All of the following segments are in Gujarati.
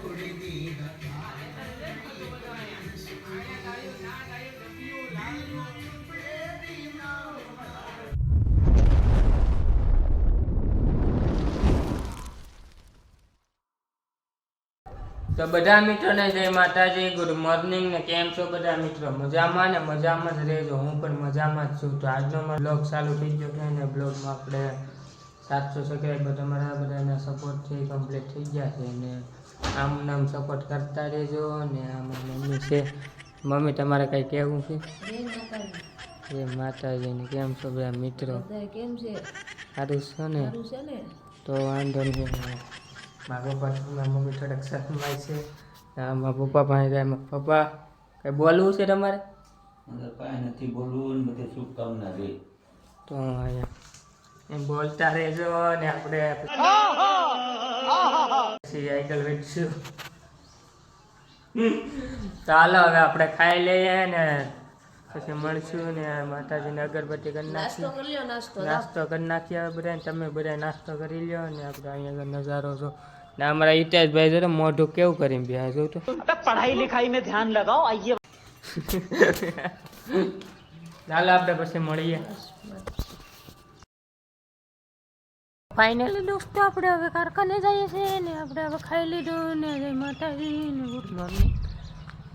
તો બધા મિત્રોને જય માતાજી, ગુડ મોર્નિંગ ને કેમ છો બધા મિત્રો? મજામાં ને મજામાં જ રહેજો. હું પણ મજામાં જ છું. તો આજનો બ્લોગ ચાલુ થઈ ગયો છે ને બ્લોગમાં આપણે 700 સબસ્ક્રાઈબર તમારા બધાના સપોર્ટથી કમ્પ્લીટ થઈ ગયા છે ને આમ નામ સપોર્ટ કરતા રહેજો. ને આમાં મમ્મી છે. મમ્મી તમારે કંઈ કહેવું છે? જય માતાજી ને કેમ છો બધા મિત્રો? કેમ છે? સારું છે ને? તો વાંધો નહીં. મારા પપ્પા મમ્મી થોડાક શરમાય છે. મારા પપ્પા પાસે જાય. પપ્પા કંઈ બોલવું છે તમારે? કાંઈ નથી બોલવું ને બધે શુભકામના દે. તો અહીંયા એમ બોલતા રહેજો ને આપણે પછી આગળ વધશું. ચાલો હવે આપણે ખાઈ લઈએ ને પછી મળશું ને માતાજીને અગરબત્તી કરી નાખીએ. નાસ્તો કરી નાખીએ હવે બધા. તમે બધા નાસ્તો કરી લ્યો ને આપણે અહીંયા નજારો છો ને અમારા હિતેશભાઈ જો મોઢું કેવું કરીને બે જો તો पढ़ाई लिखाई में ध्यान लगाओ आइए ચાલો આપણે પછી મળીએ. ફાઇનલી દોસ્તો આપણે હવે કારખાને જઈએ છીએ ને આપણે હવે ખાઈ લીધું ને જય માતાજી ને ગુડ મોર્નિંગ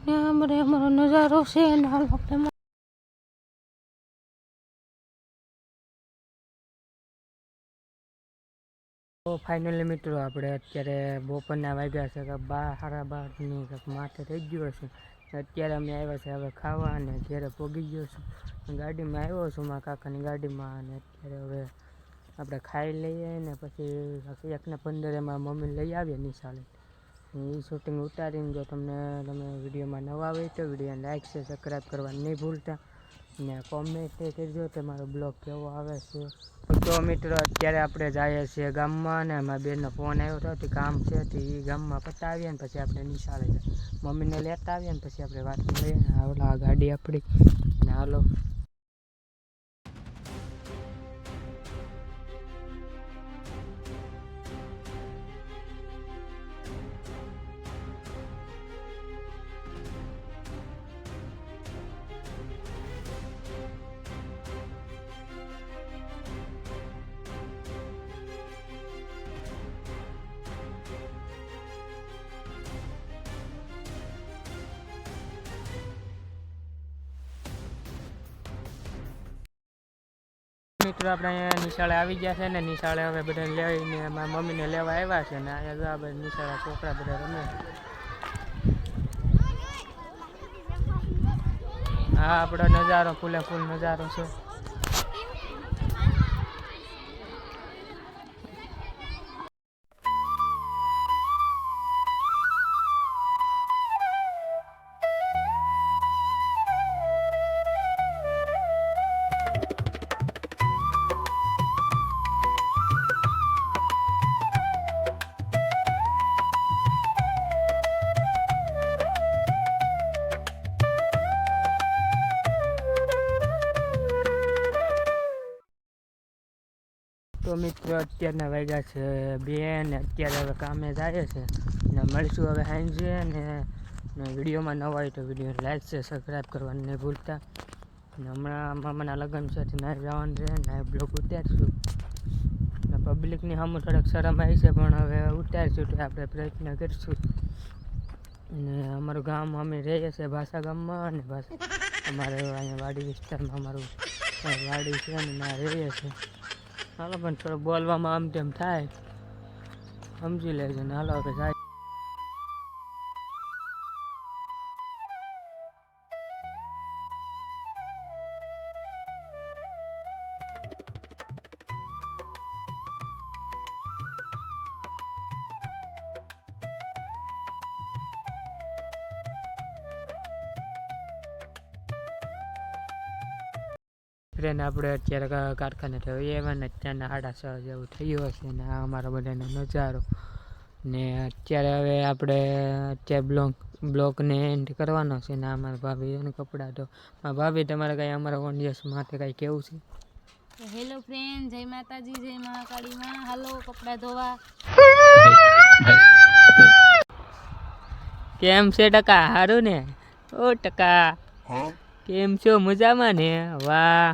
ને અમારો નજારો છે ને હાલ આપણે તો ફાઇનલી મિત્રો આપણે અત્યારે બપોરના વાગ્યા છે કે 12:30 માથે થઈ ગયો છે. અત્યારે અમે આવ્યા છે હવે ખાવા અને ઘરે પહોંચી ગયો છું. ગાડીમાં આવ્યો છું મારા કાકાની ગાડીમાં અને અત્યારે હવે આપણે ખાઈ લઈએ ને પછી 1:15 એમાં મમ્મી લઈ આવીએ નિશાળે. એ શૂટિંગ ઉતારીને જો તમે વિડીયોમાં નવા હોય તો વિડીયોને લાઈક છે સબસ્ક્રાઈબ કરવાનું નહીં ભૂલતા ને કોમેન્ટ કરજો તમારો બ્લોગ કેવો આવે છે. તો મિત્રો અત્યારે આપણે જઈએ છીએ ગામમાં ને મારા બેનનો ફોન આવ્યો હતો તે કામ છે તે એ ગામમાં પતાવીએ ને પછી આપણે નિશાળે જઈએ. મમ્મીને લેતા આવીએ ને પછી આપણે વાત મળીએ. હાલો આ ગાડી આપણી ને હાલો. મિત્રો આપણે અહીંયા નિશાળે આવી ગયા છે ને નિશાળે હવે બધા લઈને મારા મમ્મીને લેવા આવ્યા છે ને અહીંયા બધા નિશાળે છોકરા બધા રમે. હા આપણો નજારો ફૂલે ફૂલ નજારો છે. તો મિત્રો અત્યારના વાગ્યા છે 2 ને અત્યારે હવે કામે જાય છે ને મળીશું હવે સાંજે ને વિડીયોમાં નવા હોય તો વિડીયો લાઈક છે સબસ્ક્રાઈબ કરવાનું નહીં ભૂલતા. ને હમણાં મામાના લગ્ન છે ના જવાનું છે ને બ્લોગ ઉતારશું ને પબ્લિકની સામે થોડાક શરમ આવી છે પણ હવે ઉતારશું તો આપણે પ્રયત્ન કરીશું. ને અમારું ગામ અમે રહીએ છીએ ભાષા ગામમાં અને અમારે અહીંયા વાડી વિસ્તારમાં અમારું વાડી છે ને ના રહીએ છીએ. હાલો પણ થોડું બોલવામાં આમ તેમ થાય સમજી લેજો ને હાલો હવે જાય. ફ્રેન્ડ આપણે અત્યારે કારખાને થયો એવા ને અત્યારના 6:30 જેવું થયું હશે ને આ અમારો બધાનો નજારો ને અત્યારે હવે આપણે અત્યારે બ્લોગને એન્ડ કરવાનો છે ને અમારા ભાભીઓને કપડાં તો ભાભી તમારે કાંઈ અમારા ઓડિયન્સ માટે કાંઈ કેવું છે? હેલો ફ્રેન્ડ, જય માતાજી, જય મહાકાળીમાં. હાલો કપડાં ધોવા. કેમ છે ટકા? સારું ને? ઓ ટકા કેમ છો? મજામાં ને? વાહ.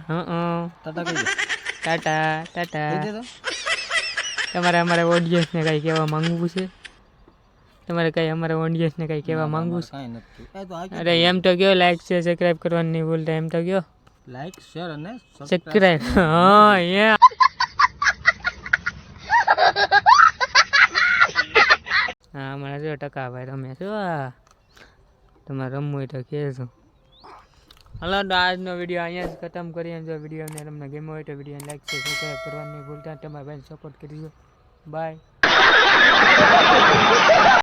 ટાટા ટાટા. તમારે અમારા ઓડિયન્સને કંઈ કહેવા માંગવું છે? તમારે કંઈ અમારા ઓડિયન્સને કંઈ કહેવા માંગવું છે? અરે એમ તો કયો, લાઈક શેર સબસ્ક્રાઈબ કરવાનું નહીં ભૂલતા. એમ તો કયો, લાઈક શેર અને સબસ્ક્રાઈબ. હા યા. હા અમારા જો ટકા ભાઈ રમે છો. તમારે રમવું હોય તો કહેજો. હલો તો આજનો વિડીયો અહીંયા જ ખતમ કરીએ. જો વિડીયોને તમને ગમ્યો હોય તો વિડીયોને લાઈક છે સબસ્ક્રાઈબ કરવાનું નહીં ભૂલતા. તમારા ભાઈને સપોર્ટ કરીજો. બાય.